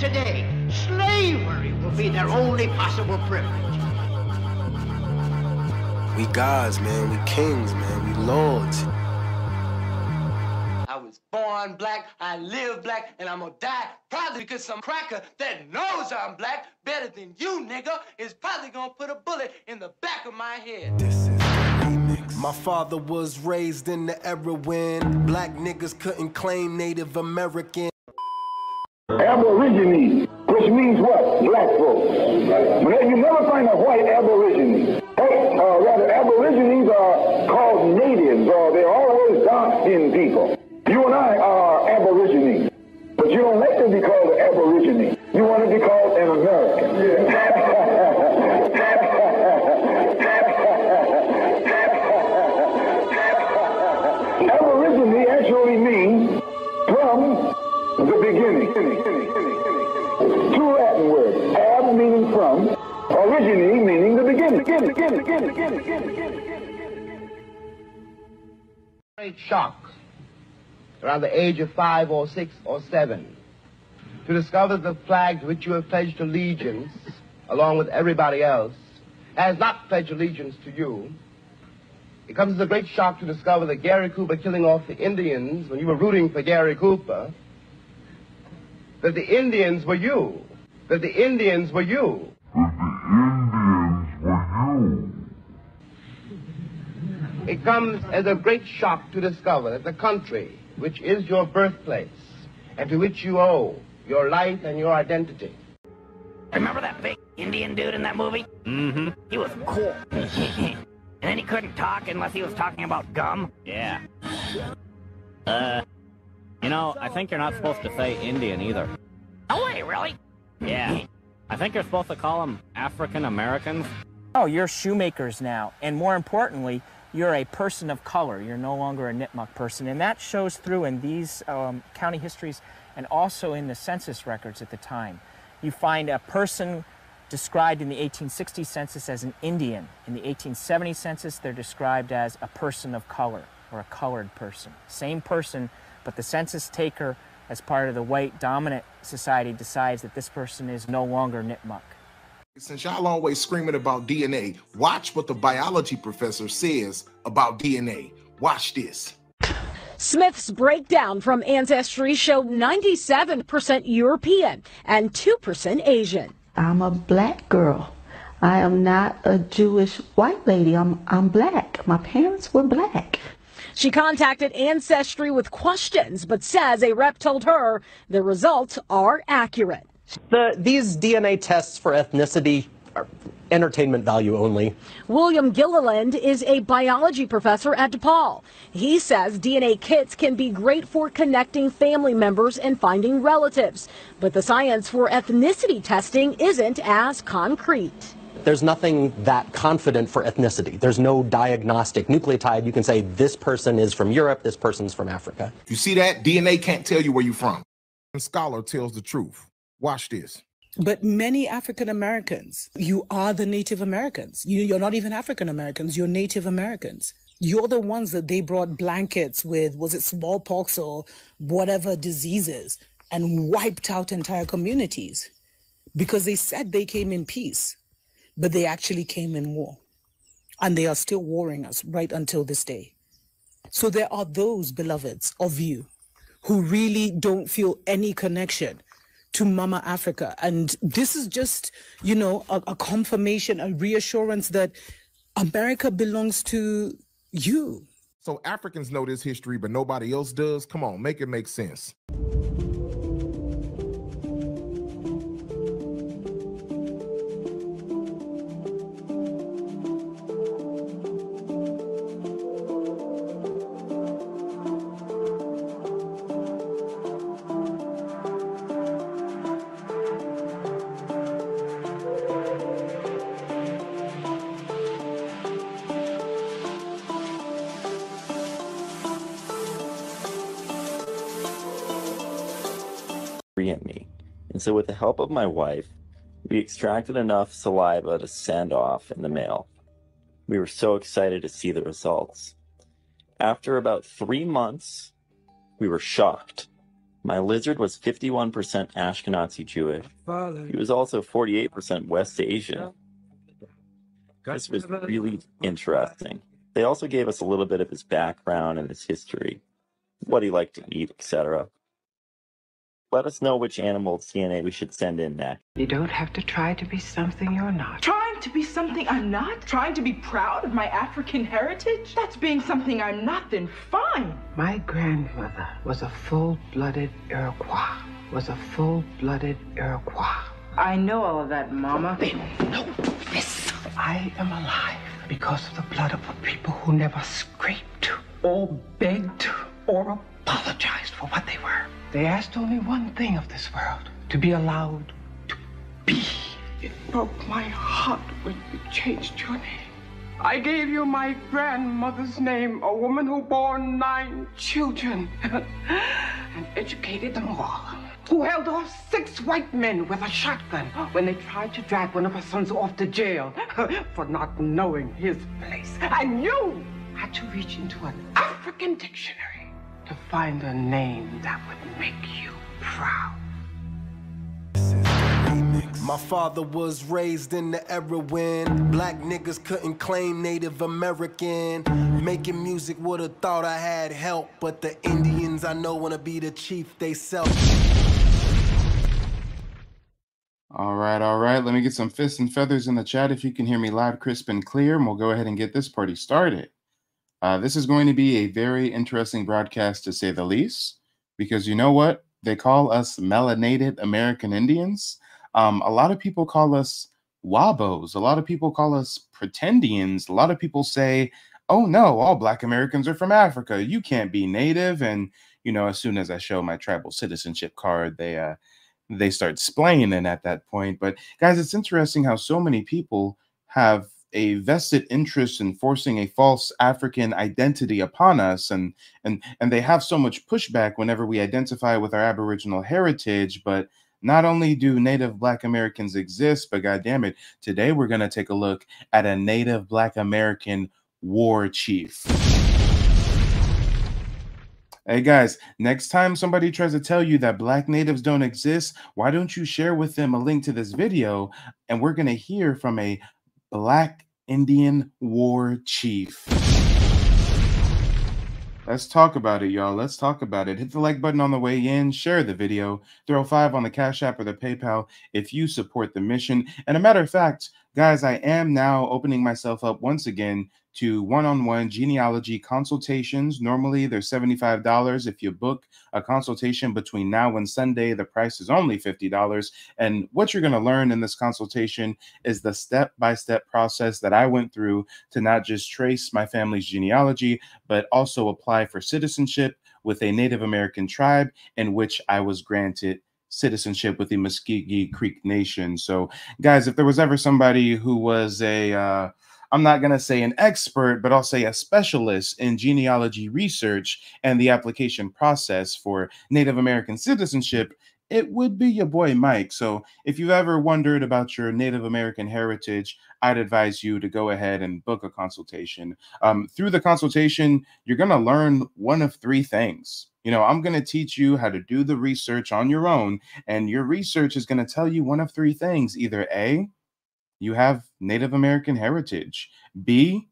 today, slavery will be their only possible privilege. We gods, man. We kings, man. We lords. I was born black, I live black, and I'm gonna die probably because some cracker that knows I'm black better than you, nigga, is probably gonna put a bullet in the back of my head. This is the remix. My father was raised in the era when black niggas couldn't claim Native American. Aborigines, which means what? Black folks. But you never find a white aborigine. Rather, aborigines are called natives, or they're always dark-skinned people. You and I are aborigines, but you don't like to be called an aborigine. You want to be called an American. Aborigine actually means from the beginning. Two Latin words, ab meaning from, origine meaning the beginning. Great shock around the age of 5 or 6 or 7 to discover the flag to which you have pledged allegiance, along with everybody else, has not pledged allegiance to you. It comes as a great shock to discover that Gary Cooper killing off the Indians when you were rooting for Gary Cooper, that the Indians were you, that the Indians were you. It comes as a great shock to discover that the country, which is your birthplace, and to which you owe your life and your identity. Remember that big Indian dude in that movie? Mm-hmm. He was cool. And then he couldn't talk unless he was talking about gum? Yeah. You know, I think you're not supposed to say Indian either. No way, really? Yeah. I think you're supposed to call them African Americans. Oh, you're shoemakers now. And more importantly, you're a person of color. You're no longer a Nipmuc person. And that shows through in these county histories and also in the census records at the time. You find a person described in the 1860 census as an Indian. In the 1870 census, they're described as a person of color or a colored person. Same person, but the census taker, as part of the white dominant society, decides that this person is no longer Nipmuc. Since y'all always screaming about DNA, watch what the biology professor says about DNA. Watch this. Smith's breakdown from Ancestry showed 97% European and 2% Asian. I'm a black girl. I am not a Jewish white lady. I'm black. My parents were black. She contacted Ancestry with questions, but says a rep told her the results are accurate. These DNA tests for ethnicity are entertainment value only. William Gilliland is a biology professor at DePaul. He says DNA kits can be great for connecting family members and finding relatives, but the science for ethnicity testing isn't as concrete. There's nothing that confident for ethnicity. There's no diagnostic nucleotide. You can say this person is from Europe, this person's from Africa. You see that? DNA can't tell you where you're from. A scholar tells the truth. Watch this. But many African Americans, you are the Native Americans. You're not even African Americans, you're Native Americans. You're the ones that they brought blankets with, was it smallpox or whatever diseases, and wiped out entire communities because they said they came in peace, but they actually came in war. And they are still warring us right until this day. So there are those beloveds of you who really don't feel any connection to Mama Africa. And this is just, you know, a confirmation, a reassurance that America belongs to you. So Africans know this history, but nobody else does? Come on, make it make sense. At me. And so with the help of my wife, we extracted enough saliva to send off in the mail. We were so excited to see the results. After about 3 months, we were shocked. My lizard was 51% Ashkenazi Jewish. He was also 48% West Asian. This was really interesting. They also gave us a little bit of his background and his history, what he liked to eat, etc. Let us know which animal's DNA we should send in next. You don't have to try to be something you're not. Trying to be something I'm not? Trying to be proud of my African heritage? That's being something I'm not, then fine. My grandmother was a full-blooded Iroquois. I know all of that, Mama. They know this. I am alive because of the blood of a people who never scraped or begged or apologized for what they were. They asked only one thing of this world, to be allowed to be. It broke my heart when you changed your name. I gave you my grandmother's name, a woman who bore 9 children and educated them all, who held off 6 white men with a shotgun when they tried to drag one of her sons off to jail for not knowing his place. And you had to reach into an African dictionary to find a name that would make you proud. My father was raised in the era when black niggas couldn't claim Native American. Making music would've thought I had help, but the Indians I know wanna be the chief they self. All right. Let me get some fists and feathers in the chat if you can hear me loud, crisp, and clear, and we'll go ahead and get this party started. This is going to be a very interesting broadcast, to say the least, because you know what? They call us melanated American Indians. A lot of people call us Wabos. A lot of people call us pretendians. A lot of people say, oh no, all black Americans are from Africa. You can't be native. And, you know, as soon as I show my tribal citizenship card, they start splaining at that point. But guys, it's interesting how so many people have a vested interest in forcing a false African identity upon us, and they have so much pushback whenever we identify with our Aboriginal heritage. But not only do Native Black Americans exist, but goddamn it, today we're going to take a look at a Native Black American war chief. Hey guys, next time somebody tries to tell you that black natives don't exist, why don't you share with them a link to this video, and we're going to hear from a Black Indian war chief. Let's talk about it, y'all. Let's talk about it. Hit the like button on the way in, share the video, throw 5 on the Cash App or the PayPal if you support the mission. And a matter of fact, guys, I am now opening myself up once again to one-on-one genealogy consultations. Normally, they're $75. If you book a consultation between now and Sunday, the price is only $50. And what you're going to learn in this consultation is the step-by-step process that I went through to not just trace my family's genealogy, but also apply for citizenship with a Native American tribe in which I was granted citizenship with the Muscogee Creek Nation. So, guys, if there was ever somebody who was a I'm not going to say an expert, but I'll say a specialist in genealogy research and the application process for Native American citizenship, it would be your boy Mike. So if you've ever wondered about your Native American heritage, I'd advise you to go ahead and book a consultation. Through the consultation, you're going to learn one of 3 things. You know, I'm going to teach you how to do the research on your own, and your research is going to tell you one of 3 things. Either A, you have Native American heritage. B,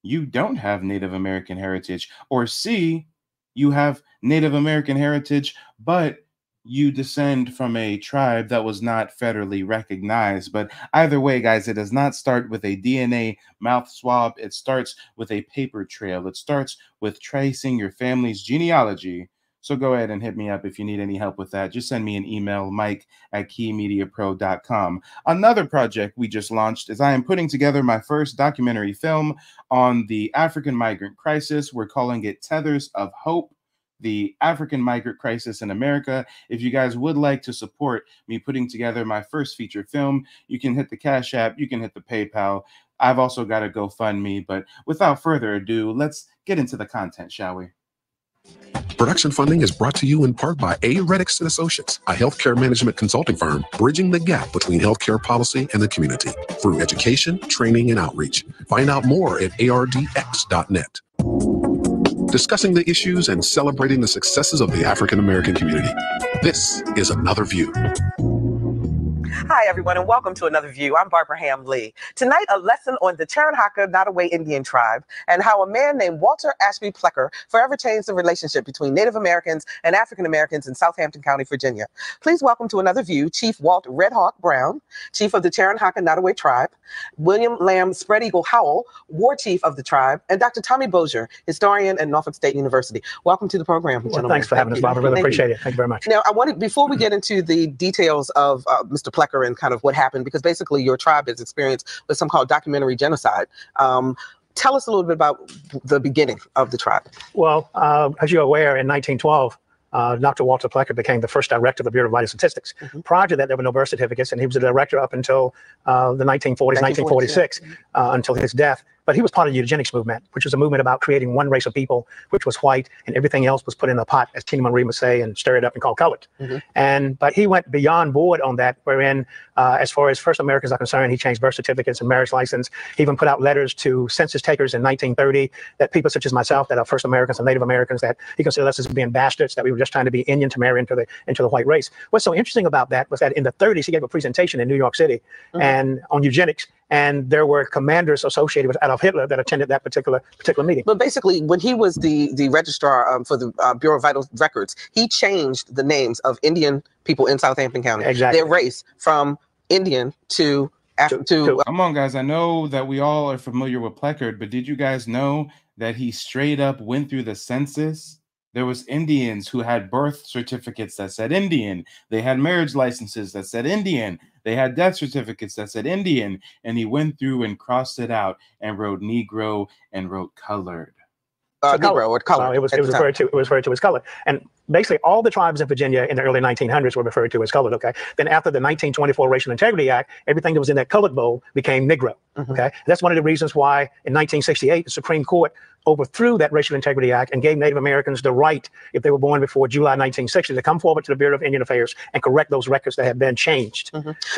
you don't have Native American heritage. Or C, you have Native American heritage, but you descend from a tribe that was not federally recognized. But either way, guys, it does not start with a DNA mouth swab. It starts with a paper trail. It starts with tracing your family's genealogy. So go ahead and hit me up if you need any help with that. Just send me an email, mike@keymediapro.com. Another project we just launched is I am putting together my first documentary film on the African migrant crisis. We're calling it Tethers of Hope, the African migrant crisis in America. If you guys would like to support me putting together my first feature film, you can hit the Cash App, you can hit the PayPal. I've also got a GoFundMe, but without further ado, let's get into the content, shall we? Production funding is brought to you in part by A. Reddix & Associates, a healthcare management consulting firm bridging the gap between healthcare policy and the community through education, training, and outreach. Find out more at ardx.net. discussing the issues and celebrating the successes of the African American community. This is Another View. Hi, everyone, and welcome to Another View. I'm Barbara Ham Lee. Tonight, a lesson on the Taranaka Nottoway Indian tribe and how a man named Walter Ashby Plecker forever changed the relationship between Native Americans and African Americans in Southampton County, Virginia. Please welcome to Another View Chief Walt Red Hawk Brown, Chief of the Taranaka Nottoway tribe, William Lamb Spread Eagle Howell, War Chief of the tribe, and Dr. Tommy Bozier, historian at Norfolk State University. Welcome to the program, gentlemen. Thanks for having us, Barbara. Really appreciate it. Thank you very much. Now, I wanted, before we get into the details of Mr. Plecker and kind of what happened, because basically your tribe has experienced what's some called documentary genocide. Tell us a little bit about the beginning of the tribe. Well, as you're aware, in 1912, Dr. Walter Plecker became the first director of the Bureau of Vital Statistics. Prior to that, there were no birth certificates, and he was a director up until the 1940s, 1946, until his death. But he was part of the eugenics movement, which was a movement about creating one race of people, which was white, and everything else was put in a pot, as Tina Marie would say, and stir it up and call colored. But he went beyond board on that, wherein, as far as first Americans are concerned, he changed birth certificates and marriage license. He even put out letters to census takers in 1930 that people such as myself, that are first Americans and Native Americans, that he considered us as being bastards, that we were just trying to be Indian to marry into the white race. What's so interesting about that was that in the 30s, he gave a presentation in New York City and on eugenics. And there were commanders associated with Adolf Hitler that attended that particular meeting. But basically, when he was the registrar for the Bureau of Vital Records, he changed the names of Indian people in Southampton County, their race, from Indian to Come on, guys. I know that we all are familiar with Pleckard, but did you guys know that he straight up went through the census? There was Indians who had birth certificates that said Indian. They had marriage licenses that said Indian. They had death certificates that said Indian. And he went through and crossed it out and wrote Negro and wrote colored. Negro or colored. It was referred to as colored. And basically all the tribes in Virginia in the early 1900s were referred to as colored. Okay. Then after the 1924 Racial Integrity Act, everything that was in that colored bowl became Negro. Okay. That's one of the reasons why in 1968 the Supreme Court overthrew that Racial Integrity Act and gave Native Americans the right, if they were born before July 1960, to come forward to the Bureau of Indian Affairs and correct those records that had been changed.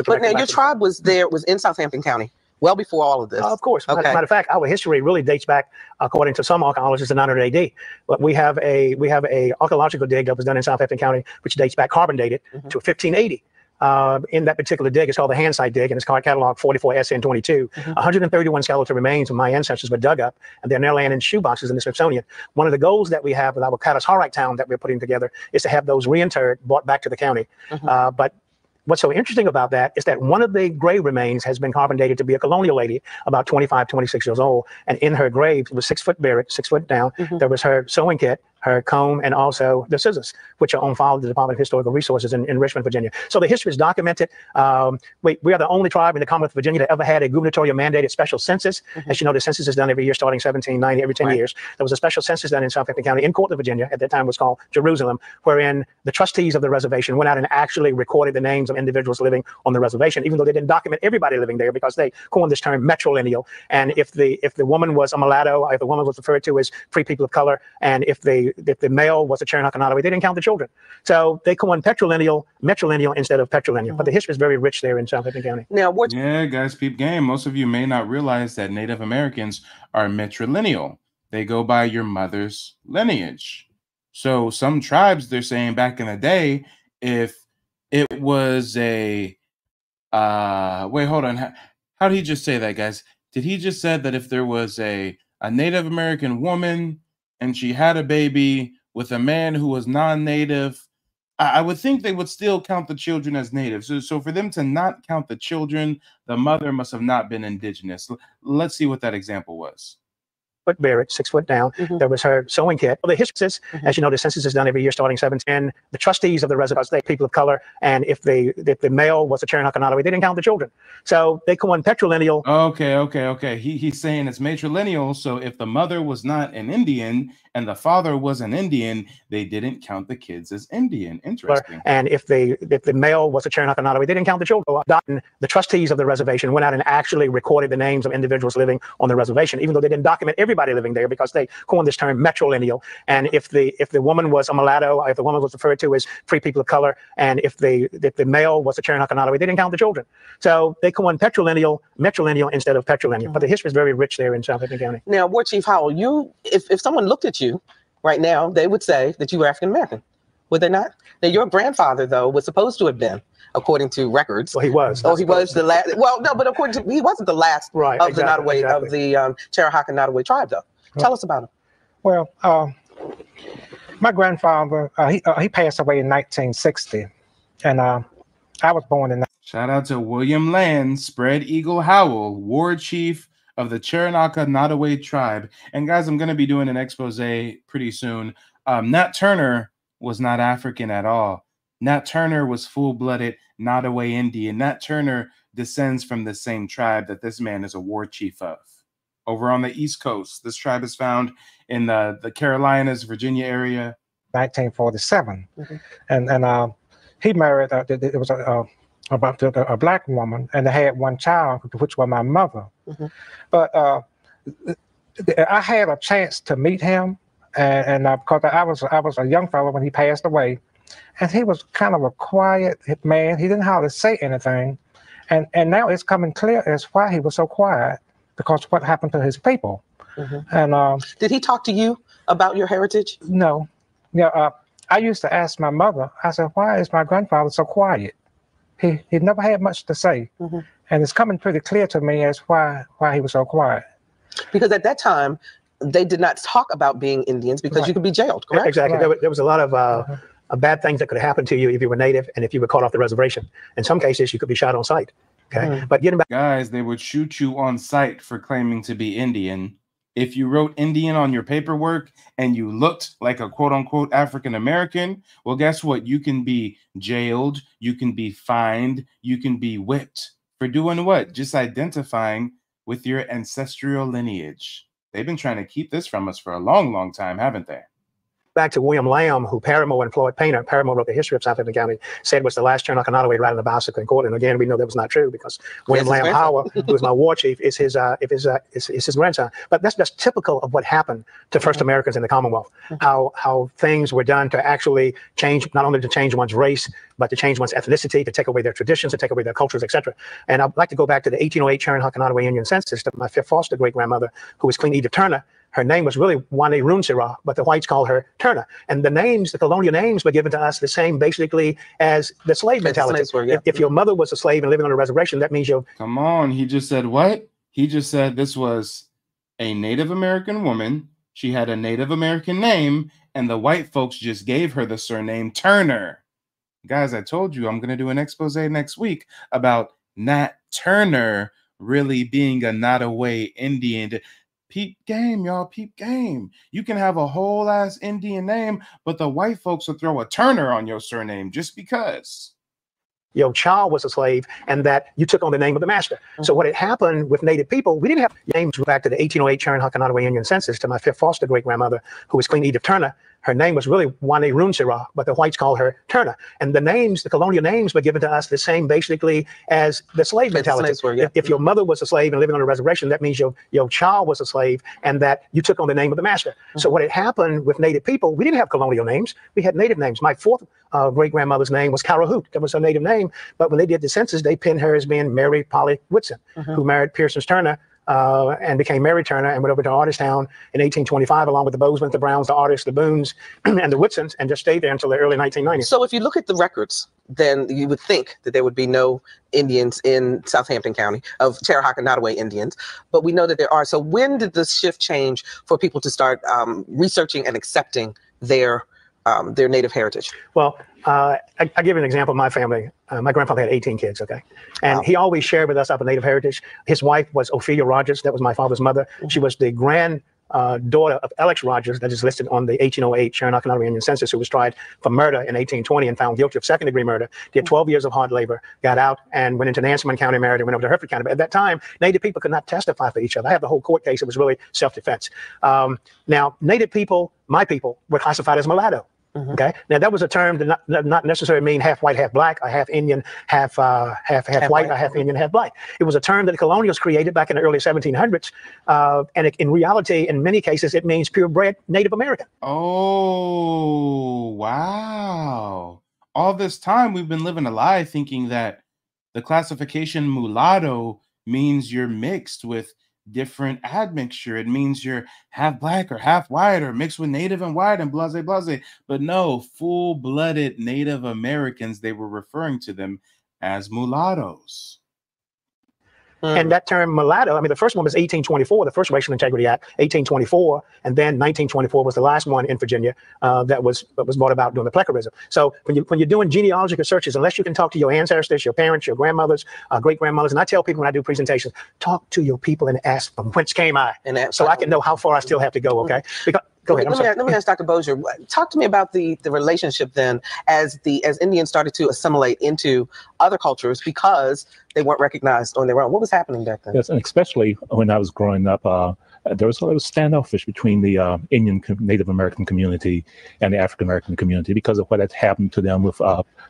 But now your tribe was in Southampton County well before all of this. Of course. Matter of fact, our history really dates back, according to some archaeologists, to 900 AD. But we have a archaeological dig that was done in Southampton County, which dates back, carbon dated, to 1580. In that particular dig, it's called the Hand Site dig, and it's called catalog 44SN22. 131 skeletal remains of my ancestors were dug up, and they're now laying in shoeboxes in the Smithsonian. One of the goals that we have with our Caddis-Harite town that we're putting together is to have those reinterred, brought back to the county. But what's so interesting about that is that one of the grave remains has been carbon dated to be a colonial lady, about 25, 26 years old. And in her grave, it was 6 foot buried, 6 foot down. There was her sewing kit, her comb, and also the scissors, which are on file at the Department of Historical Resources in Richmond, Virginia. So the history is documented. We are the only tribe in the Commonwealth of Virginia that ever had a gubernatorial mandated special census. As you know, the census is done every year starting 1790, every 10 years. There was a special census done in Southampton County in Cortland, Virginia. At that time it was called Jerusalem, wherein the trustees of the reservation went out and actually recorded the names of individuals living on the reservation, even though they didn't document everybody living there, because they coined this term matrilineal. And if the woman was a mulatto, if the woman was referred to as free people of color, and if the male was a Taranaka Nottoway, they didn't count the children. So they coined matrilineal instead of patrilineal. But the history is very rich there in Southampton County. Now, yeah, guys, peep game. Most of you may not realize that Native Americans are matrilineal. They go by your mother's lineage. So some tribes, they're saying back in the day, if it was a wait, hold on. How did he just say that, guys? Did he just said that if there was a Native American woman and she had a baby with a man who was non-native, I would think they would still count the children as native. So for them to not count the children, the mother must have not been indigenous. Let's see what that example was. Foot buried, 6 foot down. There was her sewing kit. Well, the history is, as you know, the census is done every year starting 17. The trustees of the residents, they people of color, and if the male was a Taranaka Nottoway, they didn't count the children. So they coined patrilineal. Okay. He's saying it's matrilineal. So if the mother was not an Indian and the father was an Indian, they didn't count the kids as Indian. Interesting. And if the male was a Taranaka Nottoway, they didn't count the children. The trustees of the reservation went out and actually recorded the names of individuals living on the reservation, even though they didn't document everybody living there, because they coined this term matrilineal. And if the woman was a mulatto, if the woman was referred to as free people of color, and if the male was a Taranaka Nottoway, they didn't count the children. So they coined matrilineal instead of patrilineal. But the history is very rich there in Southampton County. Now, War Chief Howell, if someone looked at you you right now, they would say that you were African American, would they not? Now, your grandfather, though, was supposed to have been, according to records. Well, he was. Oh, he was the last. Well, no, but according to, he wasn't the last right, of exactly, the Nottoway, exactly. of the Cherahaka Nottoway tribe, though. Tell us about him. Well, my grandfather, he passed away in 1960, and I was born in. Shout out to William Land, Spread Eagle Howell, War Chief of the Cherahaka Nottoway tribe. And guys, I'm going to be doing an expose pretty soon. Nat Turner was not African at all. Nat Turner was full-blooded Nottoway Indian. Nat Turner descends from the same tribe that this man is a war chief of. Over on the East Coast, this tribe is found in the Carolinas, Virginia area. 1947, and he married. It was a black woman, and they had one child, which was my mother. But I had a chance to meet him, and because I was a young fellow when he passed away, and he was kind of a quiet man. He didn't hardly say anything, and now it's coming clear as why he was so quiet, because what happened to his people. And did he talk to you about your heritage? No. Yeah, I used to ask my mother, I said, why is my grandfather so quiet? He never had much to say. And it's coming pretty clear to me as why he was so quiet. Because at that time, they did not talk about being Indians because you could be jailed, correct? Exactly. There was a lot of bad things that could happen to you if you were native and if you were caught off the reservation. In some cases, you could be shot on sight. Okay, but getting back, guys, they would shoot you on sight for claiming to be Indian. If you wrote Indian on your paperwork and you looked like a quote-unquote African-American, well, guess what? You can be jailed, you can be fined, you can be whipped. For doing what? Just identifying with your ancestral lineage. They've been trying to keep this from us for a long, long time, haven't they? Back to William Lamb, who Paramore and Floyd Painter, Paramore wrote the history of South Hampton County, said was the last Cherahaka Nottoway riding a bicycle in court. And again, we know that was not true because William Lamb Howard, who was my war chief, is his grandson. But that's just typical of what happened to first Americans in the Commonwealth. How things were done to actually change, not only to change one's race, but to change one's ethnicity, to take away their traditions, to take away their cultures, etc. And I'd like to go back to the 1808 Cherahaka Nottoway Indian census to my fifth foster great-grandmother, who was Queen Edith Turner. Her name was really Wane Runsira, but the whites called her Turner. And the names, the colonial names, were given to us the same, basically, as the slave mentality. If your mother was a slave and living on a reservation, that means you're... Come on, he just said what? He just said this was a Native American woman. She had a Native American name, and the white folks just gave her the surname Turner. Guys, I told you I'm going to do an expose next week about Nat Turner really being a Nottoway Indian. Peep game, y'all, peep game. You can have a whole ass Indian name, but the white folks will throw a Turner on your surname just because. Your child was a slave and that you took on the name of the master. So what had happened with Native people, we didn't have names back to the 1808 Cherahaka Nottoway Indian census to my fifth foster great-grandmother, who was Queen Edith Turner. Her name was really Wane Runsira, but the whites called her Turner. And the names, the colonial names, were given to us the same, basically, as the slave mentality. If your mother was a slave and living on a reservation, that means your child was a slave and that you took on the name of the master. So what had happened with Native people, we didn't have colonial names. We had Native names. My fourth great-grandmother's name was Carol Hoot. That was her native name. But when they did the census, they pinned her as being Mary Polly Whitson, who married Pearson's Turner. And became Mary Turner and went over to Artistown in 1825, along with the Bosmans, the Browns, the Artists, the Boones, and the Whitsons, and just stayed there until the early 1990s. So if you look at the records, then you would think that there would be no Indians in Southampton County of Cherahaka Nottoway Indians, but we know that there are. So when did the shift change for people to start researching and accepting their native heritage? Well, I give you an example of my family. My grandfather had 18 kids, okay? And he always shared with us our native heritage. His wife was Ophelia Rogers. That was my father's mother. She was the daughter of Alex Rogers, that is listed on the 1808 Cherahaka Nottoway Indian census, who was tried for murder in 1820 and found guilty of second-degree murder. Did 12 years of hard labor, got out, and went into Nansemond County, married, and went over to Hertford County. But at that time, Native people could not testify for each other. I have the whole court case. It was really self-defense. Now, Native people, my people, were classified as mulatto. Okay. Now that was a term that not necessarily mean half white, half black, or half Indian, half white, or half Indian, half black. It was a term that the colonials created back in the early 1700s, and in reality, in many cases, it means purebred Native American. Oh wow! All this time we've been living a lie, thinking that the classification mulatto means you're mixed with different admixture. It means you're half black or half white or mixed with Native and white and blase, blase. But no, full-blooded Native Americans, they were referring to them as mulattoes. And that term mulatto, I mean, the first one was 1824, the first Racial Integrity Act, 1824, and then 1924 was the last one in Virginia that was brought about during the Pleckerism. So when you're doing genealogical searches, unless you can talk to your ancestors, your parents, your grandmothers, great-grandmothers, and I tell people when I do presentations, talk to your people and ask from whence came I, so I can know how far I still have to go, okay? Because, go ahead. Let me ask Dr. Bossier. Talk to me about the relationship then as Indians started to assimilate into other cultures because they weren't recognized on their own. What was happening back then? Yes, and especially when I was growing up, there was standoffish between the Indian Native American community and the African American community because of what had happened to them with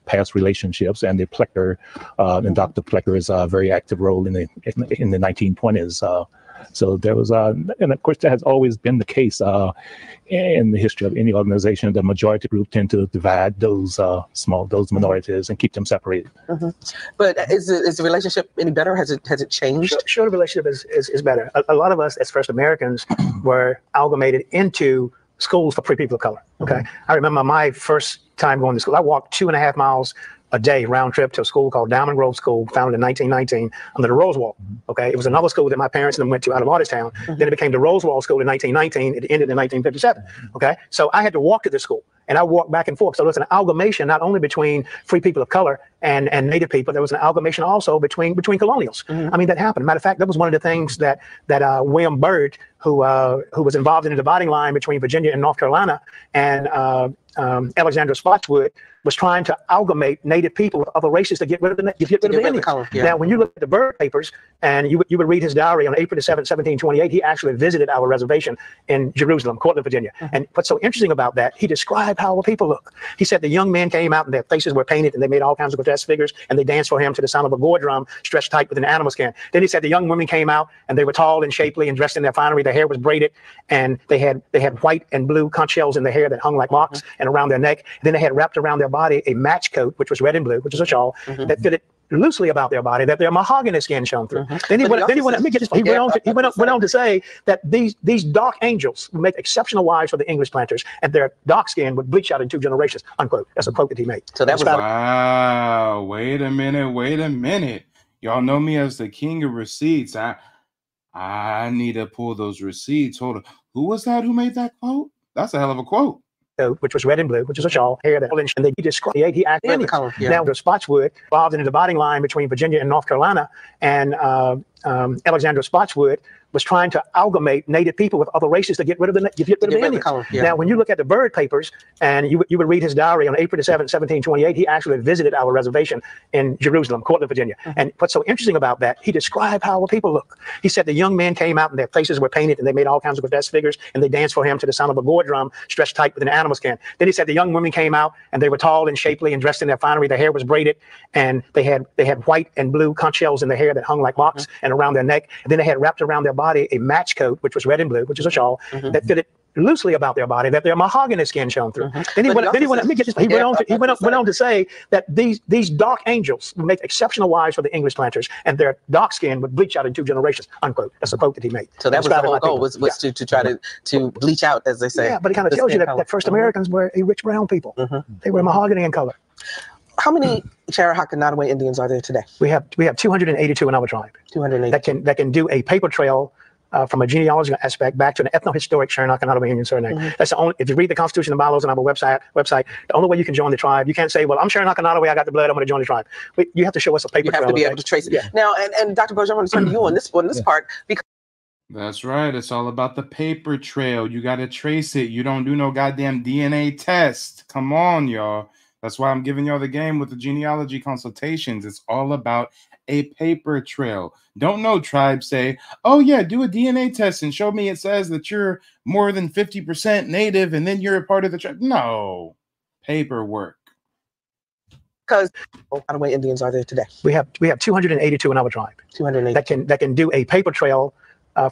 past relationships, and the Plecker and Dr. Plecker's very active role in the 1920s. So there was, and of course, that has always been the case in the history of any organization. The majority group tend to divide those minorities and keep them separated. But is the relationship any better? Has it changed? Sure, the relationship is better. A lot of us as First Americans were amalgamated into schools for free people of color. Okay, I remember my first time going to school. I walked 2.5 miles a day round trip to a school called Diamond Grove School, founded in 1919 under the Rosewall. Okay, it was another school that my parents and them went to out of Artisttown. Then it became the Rosewall School in 1919. It ended in 1957. Okay, so I had to walk to this school, and I walked back and forth. So there was an amalgamation not only between free people of color and Native people, there was an amalgamation also between colonials. I mean, that happened. Matter of fact, that was one of the things that William Byrd, who was involved in the dividing line between Virginia and North Carolina, and Alexander Spotswood was trying to amalgamate Native people with other races to get rid of the Indians. Now, when you look at the Byrd papers, and you would read his diary on April the 7th, 1728, he actually visited our reservation in Jerusalem, Cortland, Virginia. And what's so interesting about that, he described how our people look. He said the young men came out and their faces were painted and they made all kinds of grotesque figures and they danced for him to the sound of a gore drum stretched tight with an animal skin. Then he said the young women came out and they were tall and shapely and dressed in their finery. Their hair was braided and they had white and blue conch shells in their hair that hung like locks and around their neck. And then they had wrapped around their body a match coat, which was red and blue, which is a shawl that fitted loosely about their body, that their mahogany skin shone through. Then he went on to say that these dark angels would make exceptional wives for the English planters, and their dark skin would bleach out in 2 generations, unquote. That's a quote that he made. So that was wow. Wait a minute. Y'all know me as the king of receipts. I need to pull those receipts. Hold on. Who was that who made that quote? That's a hell of a quote. Which was red and blue, which is a shawl, hair that, and they described he acted. Now, the Spotswood involved in the dividing line between Virginia and North Carolina, and Alexander Spotswood was trying to amalgamate Native people with other races to get rid of the Indians. Now, when you look at the Byrd papers, and you would read his diary on April the 7th, 1728, he actually visited our reservation in Jerusalem, Cortland, Virginia. And what's so interesting about that, he described how our people look. He said the young men came out and their faces were painted and they made all kinds of grotesque figures and they danced for him to the sound of a gore drum stretched tight with an animal skin. Then he said the young women came out and they were tall and shapely and dressed in their finery. Their hair was braided and they had white and blue conch shells in their hair that hung like locks and around their neck. And then they had wrapped around their body a match coat, which was red and blue, which is a shawl that fitted loosely about their body, that their mahogany skin shone through. Then he went on to say that these dark angels would make exceptional wives for the English planters, and their dark skin would bleach out in 2 generations, unquote. That's a quote that he made. So that was the whole goal, was to try to bleach out, as they say. Yeah, but it kind of tells you that first Americans were a rich brown people. They were mahogany in color. How many Cherahaka Nottoway Indians are there today? We have 282 in our tribe. 282. That can do a paper trail from a genealogical aspect back to an ethnohistoric Cherahaka Nottoway Indian surname. That's the only. If you read the Constitution and bylaws on our website, the only way you can join the tribe, you can't say, "Well, I'm Cherahaka Nottoway, I got the blood, I'm going to join the tribe." You have to show us a paper trail. You have to be able to trace it. Yeah. Now, and Dr. Bossier, I want to turn to you on this part because. That's right. It's all about the paper trail. You got to trace it. You don't do no goddamn DNA test. Come on, y'all. That's why I'm giving y'all the game with the genealogy consultations. It's all about a paper trail. Don't no tribe say, oh yeah, do a DNA test and show me it says that you're more than 50% Native and then you're a part of the tribe. No. Paperwork. Because Nottoway Indians are there today? We have 282 in our tribe. 282. That can do a paper trail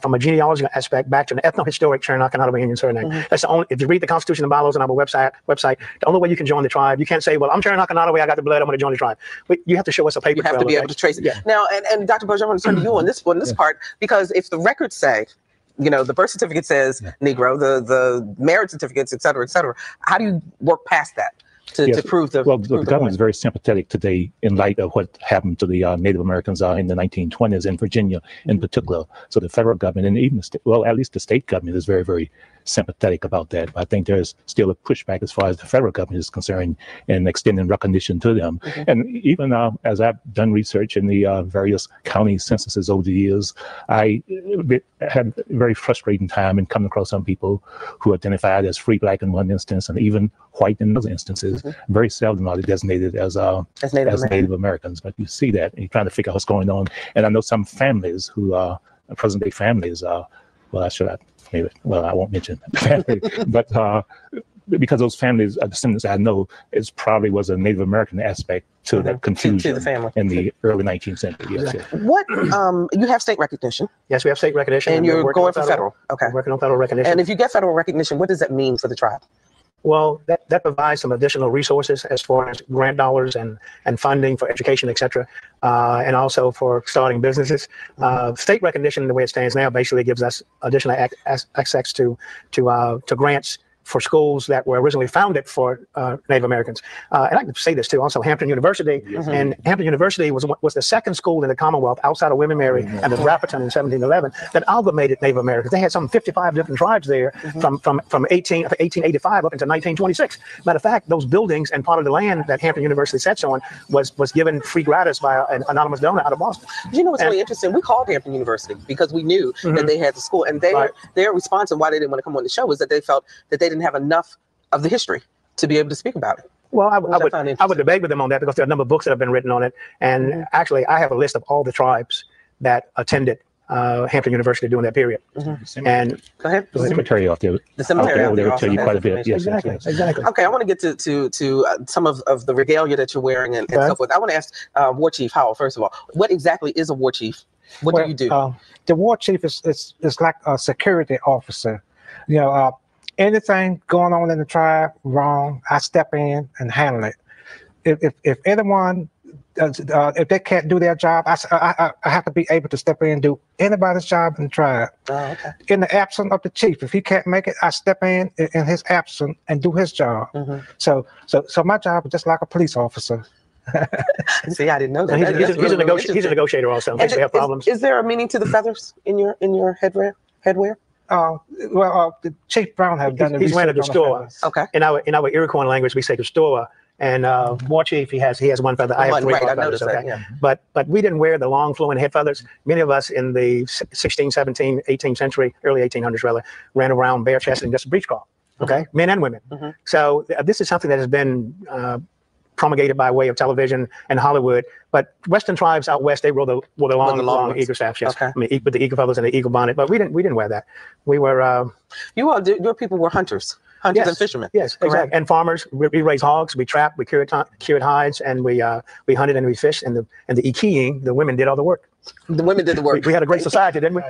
from a genealogical aspect back to an ethnohistoric Cherokee Nottoway Indian surname. That's the only. If you read the Constitution and bylaws on our website, the only way you can join the tribe. You can't say, "Well, I'm Cherokee Nottoway, I got the blood, I'm going to join the tribe." You have to show us a paper trail. You have to be able to trace it. Now, and Dr. Berger, I want to turn to you on this part, because if the records say, you know, the birth certificate says Negro, the marriage certificates, et cetera, how do you work past that? To prove the government is very sympathetic today in light of what happened to the Native Americans in the 1920s in Virginia in particular. So the federal government and even at least the state government is very, very sympathetic about that. But I think there's still a pushback as far as the federal government is concerned in extending recognition to them. And even as I've done research in the various county censuses over the years, I had a very frustrating time in coming across some people who identified as free black in one instance and even white in other instances. Very seldom are they designated as Native Americans. But you see that and you're trying to figure out what's going on. And I know some families who are present-day families, I won't mention family, but because those families are descendants I know, it probably was a Native American aspect to that confusion to the family in the early 19th century. Yes, What you have state recognition? Yes, we have state recognition, and you're going for federal. Okay, working on federal recognition. And if you get federal recognition, what does that mean for the tribe? Well, that provides some additional resources as far as grant dollars and funding for education, et cetera, and also for starting businesses. State recognition, the way it stands now, basically gives us additional access to grants for schools that were originally founded for Native Americans. And I can say this too, also Hampton University. And Hampton University was the second school in the Commonwealth outside of William & Mary and the Rapperton in 1711 that amalgamated Native Americans. They had some 55 different tribes there from 1885 up into 1926. Matter of fact, those buildings and part of the land that Hampton University sits on was given free gratis by an anonymous donor out of Boston. You know what's really interesting? We called Hampton University because we knew that they had the school, and their response and why they didn't want to come on the show was that they felt that they didn't have enough of the history to be able to speak about it. Well, I would debate with them on that because there are a number of books that have been written on it. And actually, I have a list of all the tribes that attended Hampton University during that period. And go ahead. The cemetery out there. The cemetery out there will tell you quite a bit. Yes, exactly. Okay, I want to get to some of the regalia that you're wearing and so forth. I want to ask War Chief Howell, first of all, what exactly is a war chief? What do you do? The war chief is like a security officer. You know, anything going on in the tribe wrong, I step in and handle it. If anyone, if they can't do their job, I have to be able to step in and do anybody's job in the tribe. In the absence of the chief, if he can't make it, I step in his absence and do his job. So my job is just like a police officer. See, I didn't know that. He's a negotiator also. In case we have problems. Is there a meaning to the feathers in your headwear? The Chief Brown have done. He's wearing a Dustoa. Okay. In our Iroquois language, we say Dustoa. And War Chief, he has one feather. I have three feathers. Okay. That, But we didn't wear the long flowing head feathers. Many of us in the 16th, 17th, 18th century, early 1800s rather, ran around bare chested and just a breech cloth. Okay, men and women. So this is something that has been promulgated by way of television and Hollywood, but Western tribes out west, they wore the long eagle staffs. Yes, okay. I mean, with the eagle feathers and the eagle bonnet, but we didn't wear that. We were your people were hunters and fishermen. Yes, exactly. And farmers. We raised hogs, we trapped, we cured hides, and we hunted and we fished. And the ikiing, the women did all the work. The women did the work. We had a great society, didn't we?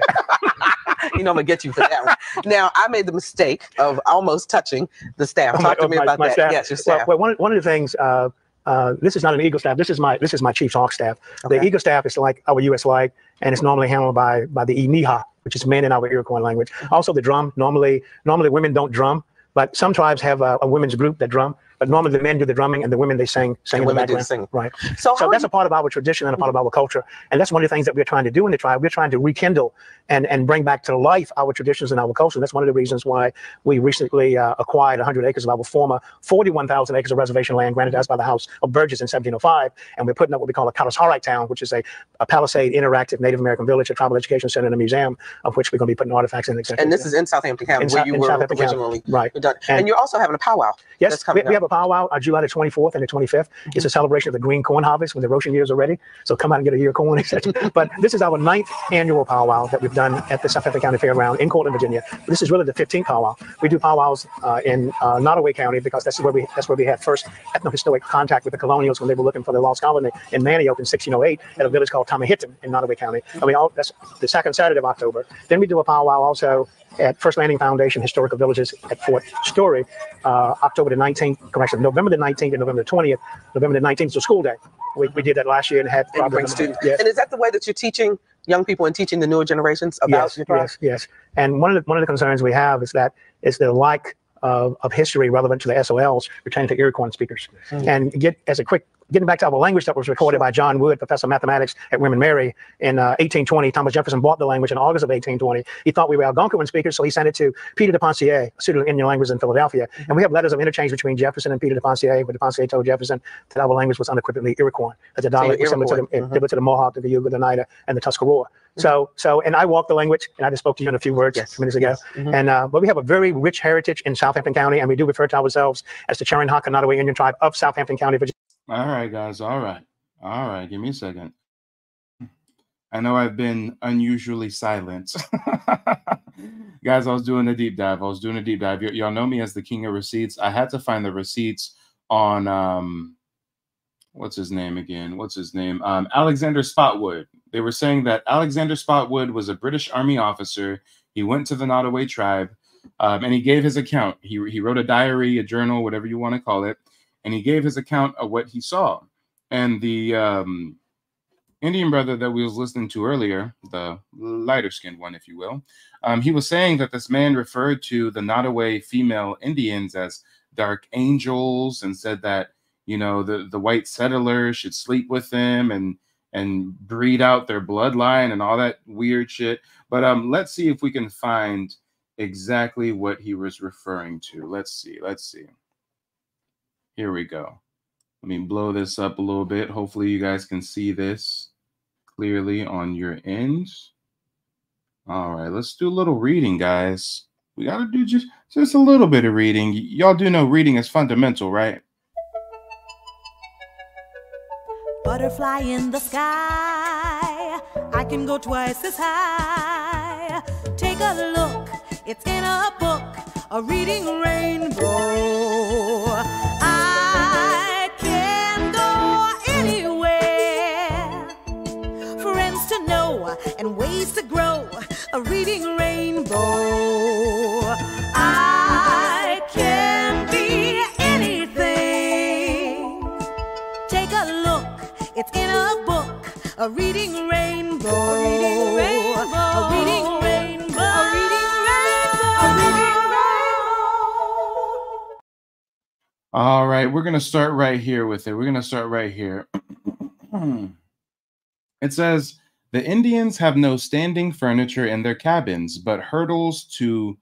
You know, I'm gonna get you for that one. Now, I made the mistake of almost touching the staff. Talk to me about that. Staff. Yes, your staff. Well, one of the things. This is not an eagle staff. This is my Chief's hawk staff. Okay. The eagle staff is like our U.S. flag, and it's normally handled by the Iniha, which is men in our Iroquois language. Also, the drum. Normally women don't drum, but some tribes have a women's group that drum. But normally the men do the drumming and the women, they sing in the background. Right. So that's a part of our tradition and a part of our culture. And that's one of the things that we're trying to do in the tribe. We're trying to rekindle and bring back to life our traditions and our culture. And that's one of the reasons why we recently acquired 100 acres of our former 41,000 acres of reservation land granted to us by the House of Burgess in 1705. And we're putting up what we call a Kalahari Town, which is a Palisade interactive Native American village, a tribal education center and a museum, of which we're going to be putting artifacts in. And this is in Southampton County, where you were originally. Right. And you're also having a powwow. Yes, we have a powwow July the 24th and the 25th. It's a celebration of the green corn harvest when the roasting years are ready. So come out and get a ear of corn, etc. But this is our 9th annual powwow that we've done at the Southampton County Fairground in Cortland, Virginia. This is really the 15th powwow. We do powwows in Nottoway County because that's where we had first ethnohistoric contact with the colonials when they were looking for the lost colony in Manioc in 1608 at a village called Tomahitton in Nottoway County. And that's the second Saturday of October. Then we do a powwow also at First Landing Foundation Historical Villages at Fort Story, October the 19th, correction, November the 19th and November the 20th. November the 19th is a school day. We did that last year and had bring students. Yes. And is that the way that you're teaching young people and teaching the newer generations about your tribe? Yes. And one of the concerns we have is that it's the lack of history relevant to the SOLs pertaining to Iroquois speakers. And getting back to our language that was recorded by John Wood, professor of mathematics at William and Mary in 1820. Thomas Jefferson bought the language in August of 1820. He thought we were Algonquin speakers, so he sent it to Peter de Pontier, a student of Indian languages in Philadelphia. And we have letters of interchange between Jefferson and Peter de Pontier, where de Pontier told Jefferson that our language was unequivocally Iroquois, that the dialect was similar to the Mohawk, the Cayuga, the Oneida, and the Tuscarora. So, and I walk the language, and I just spoke to you in a few words a few minutes ago. And but we have a very rich heritage in Southampton County, and we do refer to ourselves as the Cherokee Nottoway Indian tribe of Southampton County, Virginia. All right, guys. All right. Give me a second. I know I've been unusually silent. Guys, I was doing a deep dive. Y'all know me as the king of receipts. I had to find the receipts on, what's his name again? Alexander Spotwood. They were saying that Alexander Spotwood was a British Army officer. He went to the Nottoway tribe, and he gave his account. He wrote a diary, a journal, whatever you want to call it. And he gave his account of what he saw. And the Indian brother that we was listening to earlier, the lighter-skinned one, if you will, he was saying that this man referred to the Nottoway female Indians as dark angels and said that, you know, the white settlers should sleep with them and breed out their bloodline and all that weird shit. But let's see if we can find exactly what he was referring to. Let's see. Here we go. Let me blow this up a little bit. Hopefully you guys can see this clearly on your end. All right, let's do a little reading, guys. We got to do just a little bit of reading. Y'all do know reading is fundamental, right? Butterfly in the sky, I can go twice as high. Take a look, it's in a book, a reading rainbow. I can go anywhere, friends to know and ways to grow, a reading rainbow. I can be anything. Take a look, it's in a book, a reading rainbow. A reading rainbow. A reading rainbow. A reading rainbow. A reading rainbow. All right, we're going to start right here with it. It says, the Indians have no standing furniture in their cabins, but hurdles to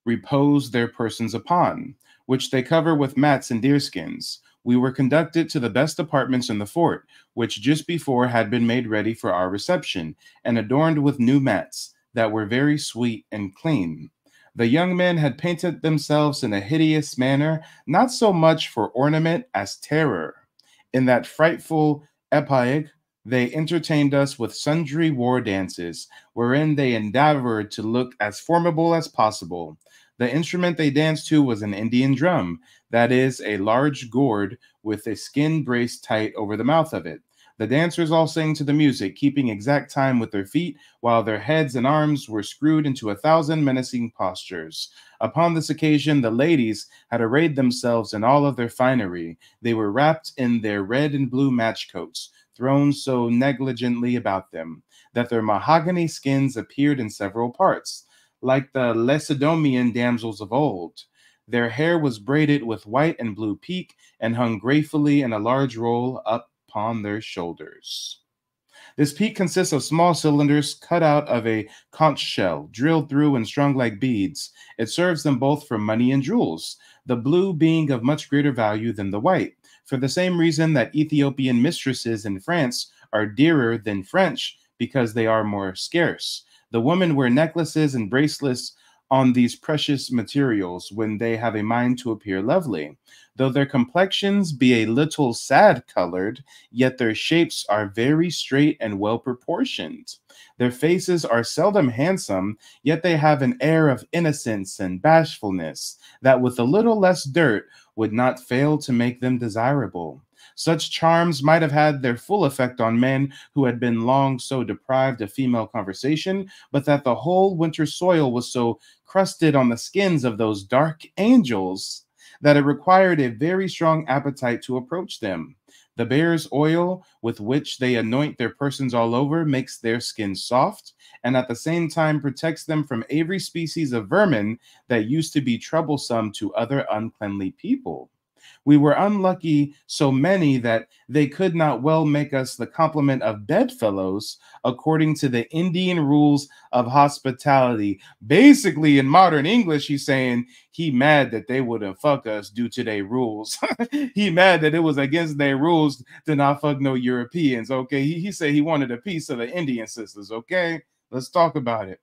repose their persons upon, which they cover with mats and deerskins. We were conducted to the best apartments in the fort, which just before had been made ready for our reception, and adorned with new mats that were very sweet and clean. The young men had painted themselves in a hideous manner, not so much for ornament as terror. In that frightful epoch, they entertained us with sundry war dances, wherein they endeavored to look as formidable as possible. The instrument they danced to was an Indian drum, that is, a large gourd with a skin brace tight over the mouth of it. The dancers all sang to the music, keeping exact time with their feet, while their heads and arms were screwed into 1,000 menacing postures. Upon this occasion, the ladies had arrayed themselves in all of their finery. They were wrapped in their red and blue match coats, thrown so negligently about them, that their mahogany skins appeared in several parts, like the Lacedaemonian damsels of old. Their hair was braided with white and blue peak, and hung gracefully in a large roll up upon their shoulders. This peak consists of small cylinders cut out of a conch shell, drilled through and strung like beads. It serves them both for money and jewels, the blue being of much greater value than the white, for the same reason that Ethiopian mistresses in France are dearer than French, because they are more scarce. The women wear necklaces and bracelets on these precious materials when they have a mind to appear lovely. Though their complexions be a little sad-colored, yet their shapes are very straight and well-proportioned. Their faces are seldom handsome, yet they have an air of innocence and bashfulness that with a little less dirt would not fail to make them desirable. Such charms might have had their full effect on men who had been long so deprived of female conversation, but that the whole winter soil was so crusted on the skins of those dark angels that it required a very strong appetite to approach them. The bear's oil with which they anoint their persons all over makes their skin soft, and at the same time protects them from every species of vermin that used to be troublesome to other uncleanly people. We were unlucky so many that they could not well make us the compliment of bedfellows according to the Indian rules of hospitality. Basically, in modern English, he's saying he mad that they wouldn't fuck us due to their rules. He mad that it was against their rules to not fuck no Europeans, okay? He said he wanted a piece of the Indian sisters, okay? Let's talk about it.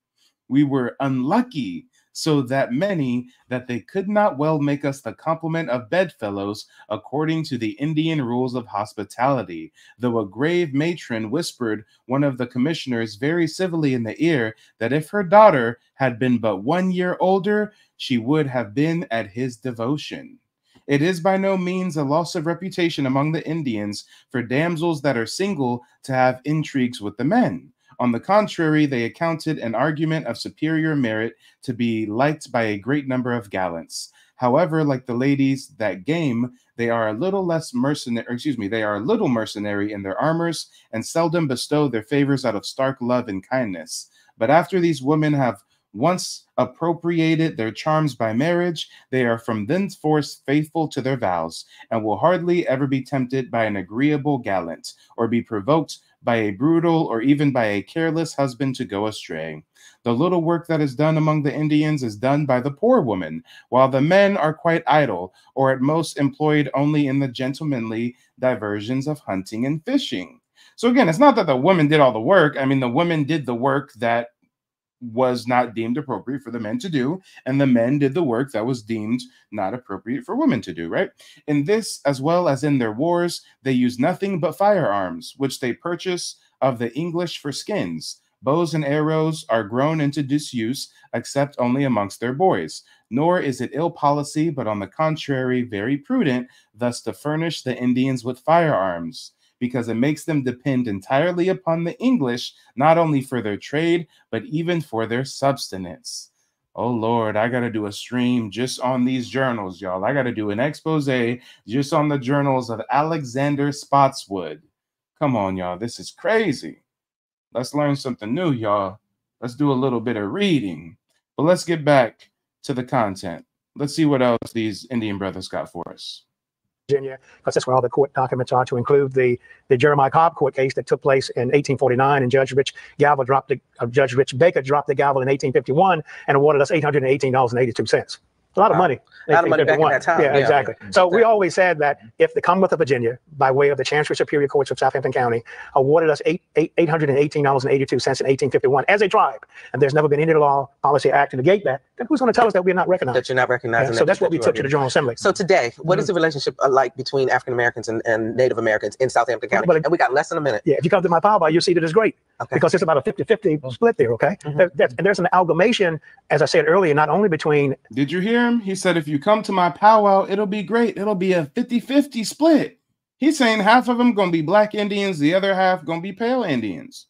We were unlucky so that many that they could not well make us the compliment of bedfellows according to the Indian rules of hospitality, though a grave matron whispered one of the commissioners very civilly in the ear that if her daughter had been but 1 year older, she would have been at his devotion. It is by no means a loss of reputation among the Indians for damsels that are single to have intrigues with the men. On the contrary, they accounted an argument of superior merit to be liked by a great number of gallants. However, like the ladies that game, they are a little mercenary in their armors and seldom bestow their favors out of stark love and kindness. But after these women have once appropriated their charms by marriage, they are from thenceforth faithful to their vows, and will hardly ever be tempted by an agreeable gallant, or be provoked by a brutal or even by a careless husband to go astray. The little work that is done among the Indians is done by the poor woman, while the men are quite idle, or at most employed only in the gentlemanly diversions of hunting and fishing. So again, it's not that the women did all the work. I mean, the women did the work that was not deemed appropriate for the men to do, and the men did the work that was deemed not appropriate for women to do, right? In this, as well as in their wars, they use nothing but firearms, which they purchase of the English for skins. Bows and arrows are grown into disuse, except only amongst their boys. Nor is it ill policy, but on the contrary, very prudent, thus to furnish the Indians with firearms, because it makes them depend entirely upon the English, not only for their trade, but even for their subsistence. Oh, Lord, I got to do a stream just on these journals, y'all. I got to do an expose just on the journals of Alexander Spotswood. Come on, y'all. This is crazy. Let's learn something new, y'all. Let's do a little bit of reading. But let's get back to the content. Let's see what else these Indian brothers got for us. Virginia, because that's where all the court documents are, to include the Jeremiah Cobb court case that took place in 1849, and Judge Rich Baker dropped the gavel in 1851 and awarded us $818.82. A lot of money. A lot of money back at that time. Yeah, exactly. So we always said that if the Commonwealth of Virginia, by way of the Chancery Superior Courts of Southampton County, awarded us $818.82 in 1851 as a tribe, and there's never been any law, policy, act to negate that, then who's going to tell us that we're not recognized? That you're not recognized. Yeah, so that's what we took to the General Assembly. So today, what is the relationship like between African Americans and Native Americans in Southampton County? And we got less than a minute. Yeah, if you come to my powwow, you'll see that it's great. Okay. Because it's about a 50-50 split there, okay? And there's an amalgamation, as I said earlier, not only between... Did you hear him? He said, if you come to my powwow, it'll be great. It'll be a 50-50 split. He's saying half of them going to be black Indians, the other half going to be pale Indians.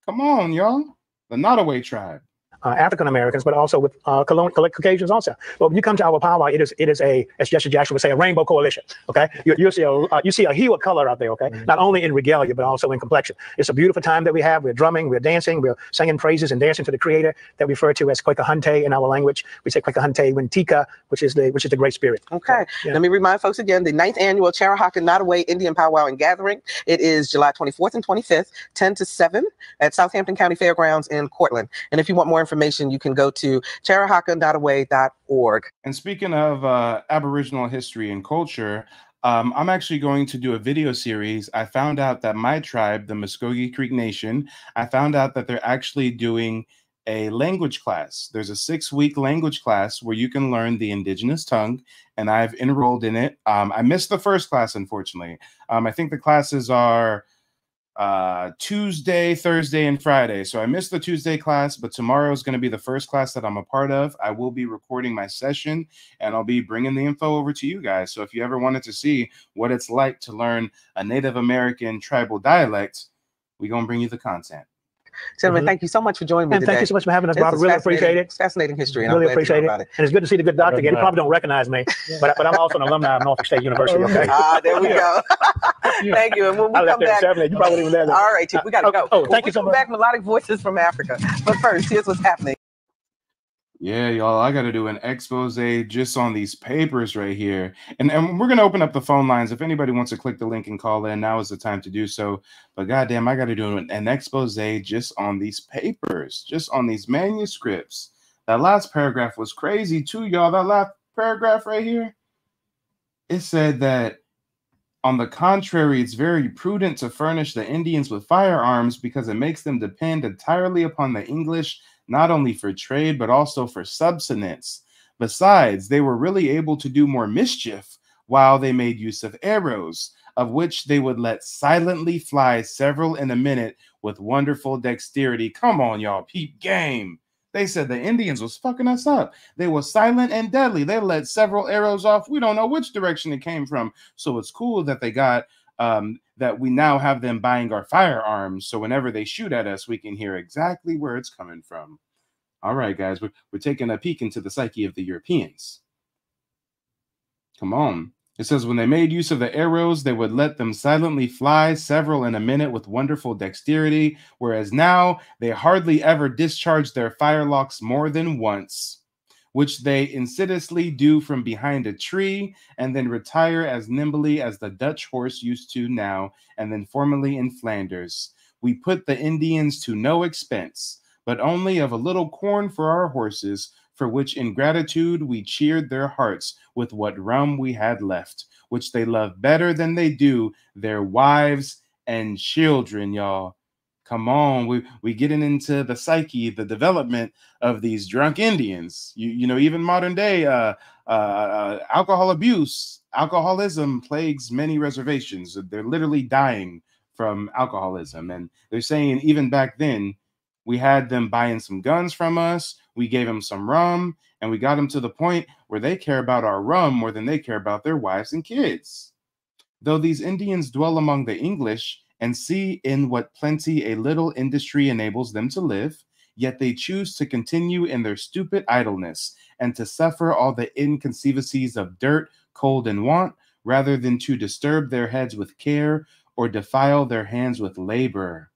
Come on, y'all. The Nottoway tribe. African Americans, but also with Caucasians also. But when you come to our powwow, it is a, as Jesse Jackson would say, a rainbow coalition. Okay, you see a hue of color out there. Okay, not only in regalia but also in complexion. It's a beautiful time that we have. We're drumming, we're dancing, we're singing praises and dancing to the Creator that we refer to as Kwekahante in our language. We say Kwekahante Wintika, which is the Great Spirit. Okay, so, yeah. Let me remind folks again: the 9th annual Cherahaka Nottoway Indian Powwow and Gathering. It is July 24th and 25th, 10 to 7 at Southampton County Fairgrounds in Cortland. And if you want more information, you can go to cherahakanottoway.org. And speaking of Aboriginal history and culture, I'm actually going to do a video series. I found out that my tribe, the Muskogee Creek Nation, I found out that they're actually doing a language class. There's a 6-week language class where you can learn the indigenous tongue, and I've enrolled in it. I missed the first class, unfortunately. I think the classes are Tuesday, Thursday, and Friday. So I missed the Tuesday class, but tomorrow is going to be the first class that I'm a part of. I will be recording my session, and I'll be bringing the info over to you guys. So if you ever wanted to see what it's like to learn a Native American tribal dialect, we're going to bring you the content. Gentlemen, thank you so much for joining me And today. thank you so much for having us, Bob. Really appreciate it. It's fascinating history, and Really I'm glad to appreciate know it. about it. And it's good to see the good doctor again. He probably don't recognize me, but I'm also an alumni of Norfolk State University. Okay. There we go. Thank you. And when we I come left there back, at 7. You probably even there. all right, Chief, we got to go. Oh, thank you so much. Back, Melodic Voices from Africa. But first, here's what's happening. Yeah, y'all, I got to do an expose just on these papers right here. And we're going to open up the phone lines. If anybody wants to click the link and call in, now is the time to do so. But goddamn, I got to do an expose just on these papers, just on these manuscripts. That last paragraph was crazy too, y'all. That last paragraph right here, it said that, on the contrary, it's very prudent to furnish the Indians with firearms because it makes them depend entirely upon the English, not only for trade, but also for subsistence. Besides, they were really able to do more mischief while they made use of arrows, of which they would let silently fly several in a minute with wonderful dexterity. Come on, y'all, peep game. They said the Indians was fucking us up. They were silent and deadly. They let several arrows off. We don't know which direction it came from. So it's cool that they got that we now have them buying our firearms. So whenever they shoot at us, we can hear exactly where it's coming from. All right, guys, we're taking a peek into the psyche of the Europeans. Come on. It says, when they made use of the arrows, they would let them silently fly several in a minute with wonderful dexterity, whereas now they hardly ever discharge their firelocks more than once, which they insidiously do from behind a tree, and then retire as nimbly as the Dutch horse used to now, and then formerly in Flanders. We put the Indians to no expense, but only of a little corn for our horses, for which in gratitude we cheered their hearts with what rum we had left, which they love better than they do their wives and children, y'all. Come on, we getting into the psyche, the development of these drunk Indians. You know, even modern day alcohol abuse, alcoholism plagues many reservations. They're literally dying from alcoholism. And they're saying even back then, we had them buying some guns from us, we gave them some rum, and we got them to the point where they care about our rum more than they care about their wives and kids. Though these Indians dwell among the English and see in what plenty a little industry enables them to live, yet they choose to continue in their stupid idleness and to suffer all the inconceivabilities of dirt, cold, and want, rather than to disturb their heads with care or defile their hands with labor.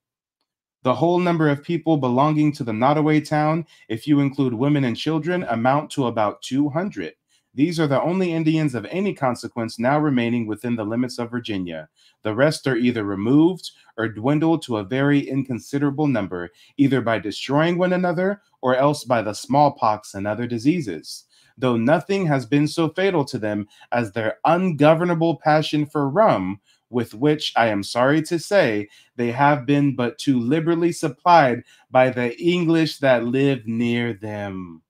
The whole number of people belonging to the Nottoway town, if you include women and children, amount to about 200. These are the only Indians of any consequence now remaining within the limits of Virginia. The rest are either removed or dwindled to a very inconsiderable number, either by destroying one another or else by the smallpox and other diseases. Though nothing has been so fatal to them as their ungovernable passion for rum, with which, I am sorry to say, they have been but too liberally supplied by the English that live near them.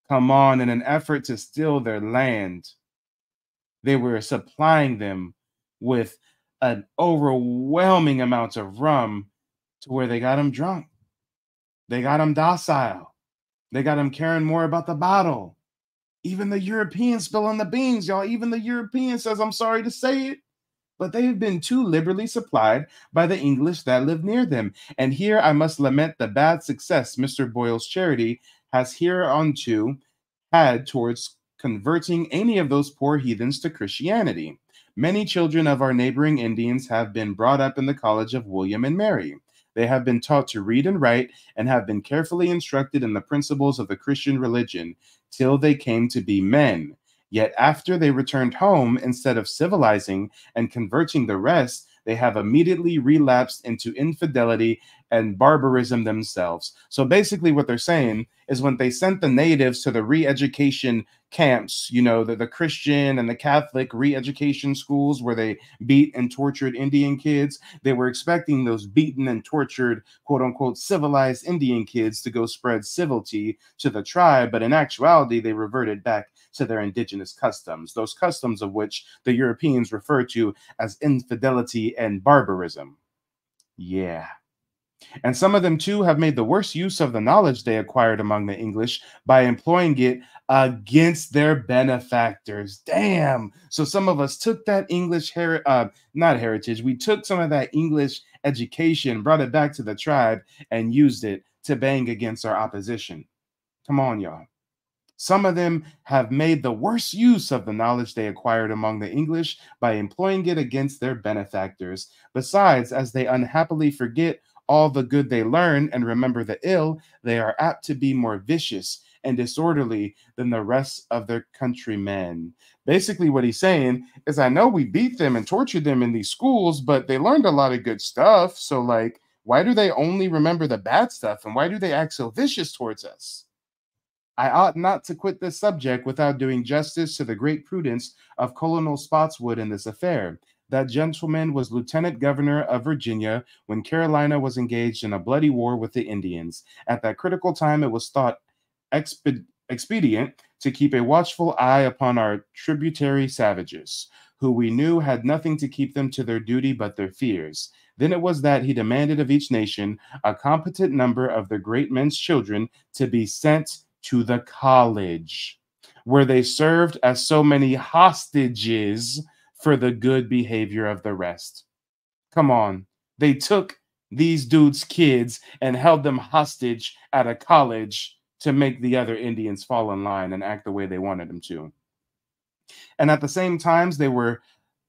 Come on, in an effort to steal their land, they were supplying them with an overwhelming amount of rum to where they got them drunk. They got them docile. They got them caring more about the bottle. Even the Europeans spilling the beans, y'all. Even the European says, I'm sorry to say it, but they've been too liberally supplied by the English that live near them. And here I must lament the bad success Mr. Boyle's charity has hereunto had towards converting any of those poor heathens to Christianity. Many children of our neighboring Indians have been brought up in the College of William and Mary. They have been taught to read and write and have been carefully instructed in the principles of the Christian religion till they came to be men. Yet after they returned home, instead of civilizing and converting the rest, they have immediately relapsed into infidelity and barbarism themselves. So basically what they're saying is when they sent the natives to the re-education camps, you know, the Christian and the Catholic re-education schools where they beat and tortured Indian kids, they were expecting those beaten and tortured, quote unquote, civilized Indian kids to go spread civility to the tribe. But in actuality, they reverted back to their indigenous customs, those customs of which the Europeans refer to as infidelity and barbarism. Yeah. And some of them, too, have made the worst use of the knowledge they acquired among the English by employing it against their benefactors. Damn. So some of us took that English, not heritage, we took some of that English education, brought it back to the tribe, and used it to bang against our opposition. Come on, y'all. Some of them have made the worst use of the knowledge they acquired among the English by employing it against their benefactors. Besides, as they unhappily forget all the good they learn and remember the ill, they are apt to be more vicious and disorderly than the rest of their countrymen. Basically, what he's saying is, I know we beat them and tortured them in these schools, but they learned a lot of good stuff. So, like, why do they only remember the bad stuff? And why do they act so vicious towards us? I ought not to quit this subject without doing justice to the great prudence of Colonel Spotswood in this affair. That gentleman was Lieutenant Governor of Virginia when Carolina was engaged in a bloody war with the Indians. At that critical time, it was thought expedient to keep a watchful eye upon our tributary savages, who we knew had nothing to keep them to their duty but their fears. Then it was that he demanded of each nation a competent number of the great men's children to be sent to the college, where they served as so many hostages for the good behavior of the rest. Come on. They took these dudes' kids and held them hostage at a college to make the other Indians fall in line and act the way they wanted them to. And at the same time, they were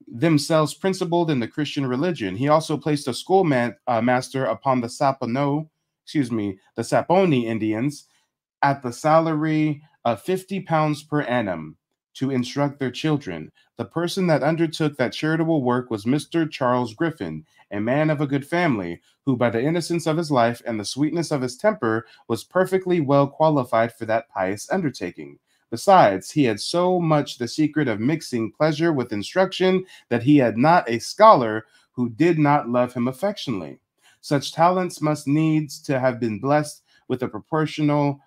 themselves principled in the Christian religion. He also placed a schoolmaster upon the Saponi Indians at the salary of 50 pounds per annum to instruct their children. The person that undertook that charitable work was Mr. Charles Griffin, a man of a good family, who by the innocence of his life and the sweetness of his temper was perfectly well qualified for that pious undertaking. Besides, he had so much the secret of mixing pleasure with instruction that he had not a scholar who did not love him affectionately. Such talents must needs to have been blessed with a proportional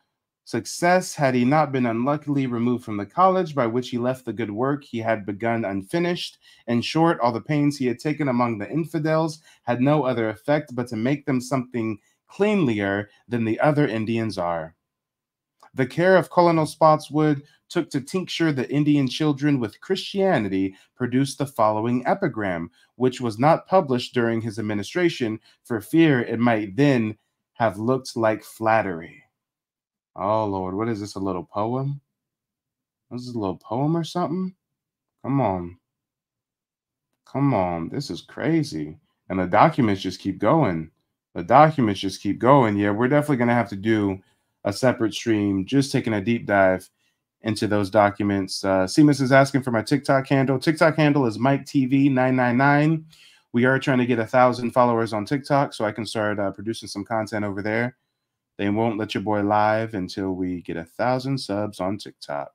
success had he not been unluckily removed from the college, by which he left the good work he had begun unfinished. In short, all the pains he had taken among the infidels had no other effect but to make them something cleanlier than the other Indians are. The care of Colonel Spotswood took to tincture the Indian children with Christianity produced the following epigram, which was not published during his administration for fear it might then have looked like flattery. Oh, Lord, what is this, a little poem? This is a little poem or something? Come on. Come on, this is crazy. And the documents just keep going. The documents just keep going. Yeah, we're definitely going to have to do a separate stream, just taking a deep dive into those documents. Seamus is asking for my TikTok handle. TikTok handle is MikeTV999. We are trying to get 1,000 followers on TikTok so I can start producing some content over there. They won't let your boy live until we get 1,000 subs on TikTok.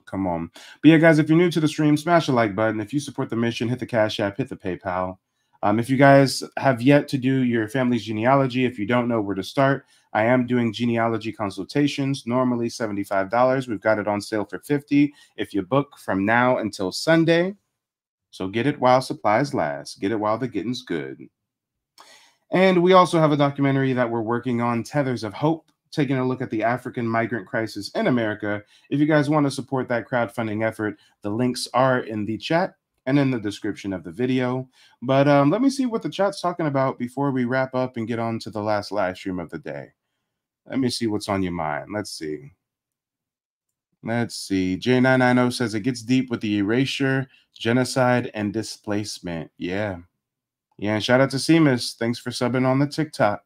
Come on. But yeah, guys, if you're new to the stream, smash the like button. If you support the mission, hit the Cash App, hit the PayPal. If you guys have yet to do your family's genealogy, if you don't know where to start, I am doing genealogy consultations, normally $75. We've got it on sale for $50 if you book from now until Sunday. So get it while supplies last. Get it while the getting's good. And we also have a documentary that we're working on, Tethers of Hope, taking a look at the African migrant crisis in America. If you guys want to support that crowdfunding effort, the links are in the chat and in the description of the video. But let me see what the chat's talking about before we wrap up and get on to the last live stream of the day. Let me see what's on your mind. Let's see. Let's see. J990 says it gets deep with the erasure, genocide, and displacement. Yeah. Yeah, and shout out to Seamus. Thanks for subbing on the TikTok.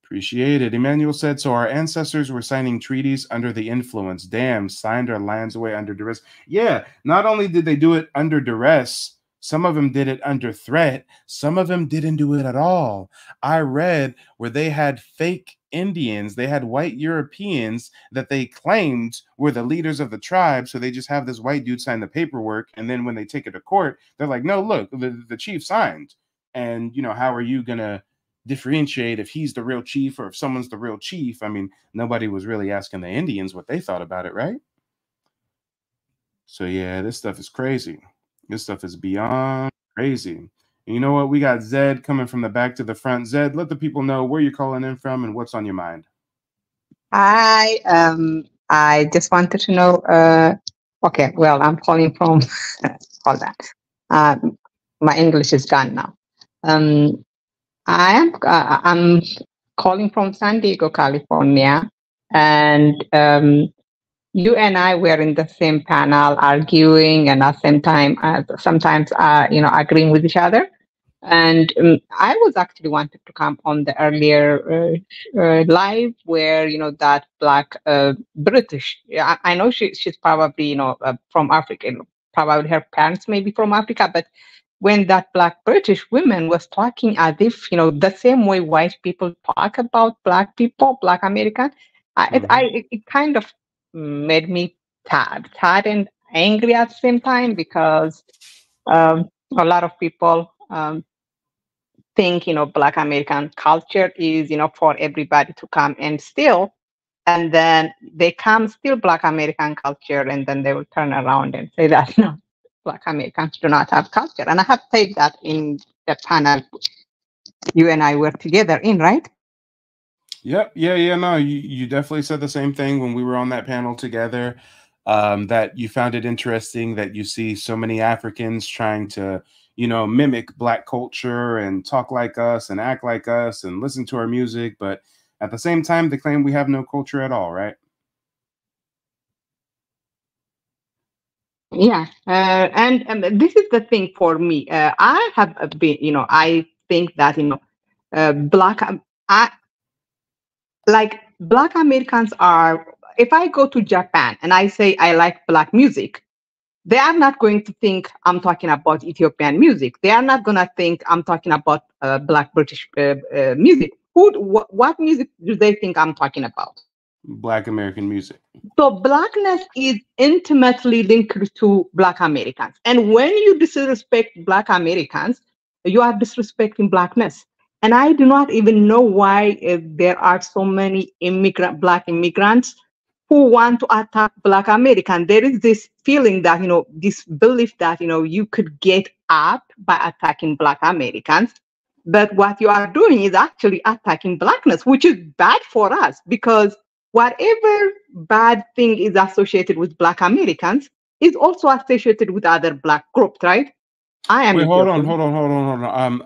Appreciate it. Emmanuel said, so our ancestors were signing treaties under the influence. Damn, signed our lands away under duress. Yeah, not only did they do it under duress, Some of them did it under threat. Some of them didn't do it at all. I read where they had fake Indians, they had white Europeans that they claimed were the leaders of the tribe. So they just have this white dude sign the paperwork. And then when they take it to court, they're like, no, look, the chief signed. And, you know, how are you going to differentiate if he's the real chief or if someone's the real chief? I mean, nobody was really asking the Indians what they thought about it, right? So yeah, this stuff is crazy. This stuff is beyond crazy. And you know what? We got Zed coming from the back to the front. Zed, let the people know where you're calling in from and what's on your mind. Hi, I just wanted to know, okay, well, I'm calling from, hold on. My English is gone now. I'm calling from San Diego, California, and you and I were in the same panel arguing, and at the same time, sometimes, you know, agreeing with each other. And I was actually wanted to come on the earlier live where, you know, that Black British, I know she's probably, you know, from Africa, probably her parents may be from Africa, but when that Black British woman was talking as if, you know, the same way white people talk about Black people, Black American, it kind of made me sad and angry at the same time, because a lot of people think, you know, Black American culture is, you know, for everybody to come and steal, and then they come steal Black American culture, and then they will turn around and say that, no, Black Americans do not have culture. And I have said that in the panel you and I were together in, right? Yep. Yeah. No, you definitely said the same thing when we were on that panel together, that you found it interesting that you see so many Africans trying to, you know, mimic Black culture and talk like us and act like us and listen to our music. But at the same time, they claim we have no culture at all, right? Yeah. And this is the thing for me. I have been, you know, I think that, you know, Black Americans are, if I go to Japan and I say I like Black music, they are not going to think I'm talking about Ethiopian music. They are not going to think I'm talking about Black British music. What music do they think I'm talking about? Black American music. So Blackness is intimately linked to Black Americans. And when you disrespect Black Americans, you are disrespecting Blackness. And I do not even know why there are so many Black immigrants who want to attack Black Americans. There is this feeling that, you know, this belief that, you know, you could get up by attacking Black Americans. But what you are doing is actually attacking Blackness, which is bad for us, because whatever bad thing is associated with Black Americans is also associated with other Black groups, right? Wait, hold on.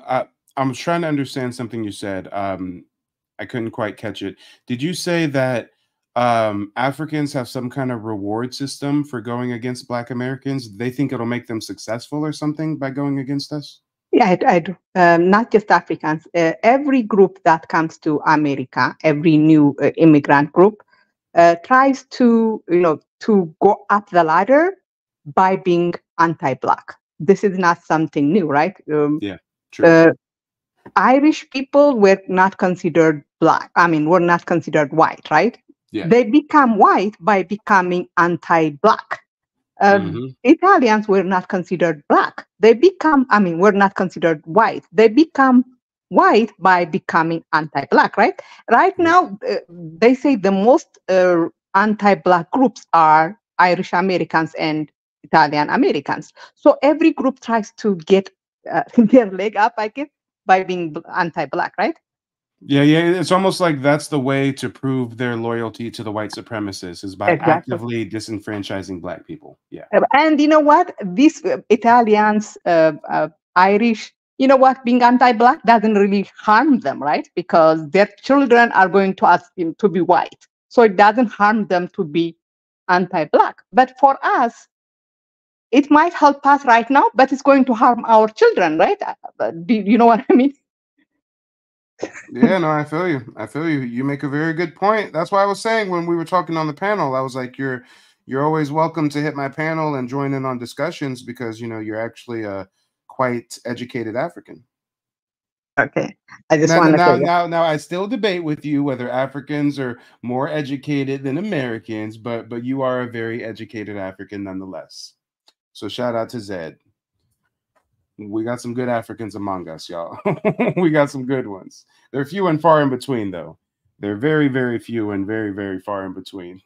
I'm trying to understand something you said. I couldn't quite catch it. Did you say that Africans have some kind of reward system for going against Black Americans? They think it'll make them successful or something by going against us? Yeah, I do. Not just Africans. Every group that comes to America, every new immigrant group, tries to, you know, to go up the ladder by being anti-Black. This is not something new, right? Yeah, true. Irish people were not considered Black. I mean, were not considered white, right? Yeah. They become white by becoming anti-Black. Italians were not considered Black. Were not considered white. They become white by becoming anti-Black, right? Right now, they say the most anti-Black groups are Irish Americans and Italian Americans. So every group tries to get their leg up, I guess, by being anti-Black, right? Yeah. It's almost like that's the way to prove their loyalty to the white supremacists, is by actively disenfranchising Black people. Yeah. And you know what? These Italians, Irish, you know what? Being anti-Black doesn't really harm them, right? Because their children are going to ask them to be white. So it doesn't harm them to be anti-Black. But for us, it might help us right now, but it's going to harm our children, right? Do you know what I mean? Yeah, no, I feel you. You make a very good point. That's why I was saying when we were talking on the panel, I was like, you're always welcome to hit my panel and join in on discussions, because, you know, you're actually quite educated African. Okay. I just want to say now I still debate with you whether Africans are more educated than Americans, but you are a very educated African nonetheless. So shout out to Zed. We got some good Africans among us, y'all. We got some good ones. They're few and far in between, though. They're very, very few and very, very far in between.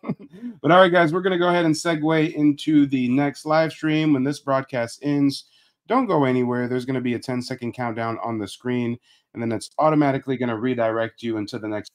But all right, guys, we're going to go ahead and segue into the next live stream. When this broadcast ends, don't go anywhere. There's going to be a 10-second countdown on the screen, and then it's automatically going to redirect you into the next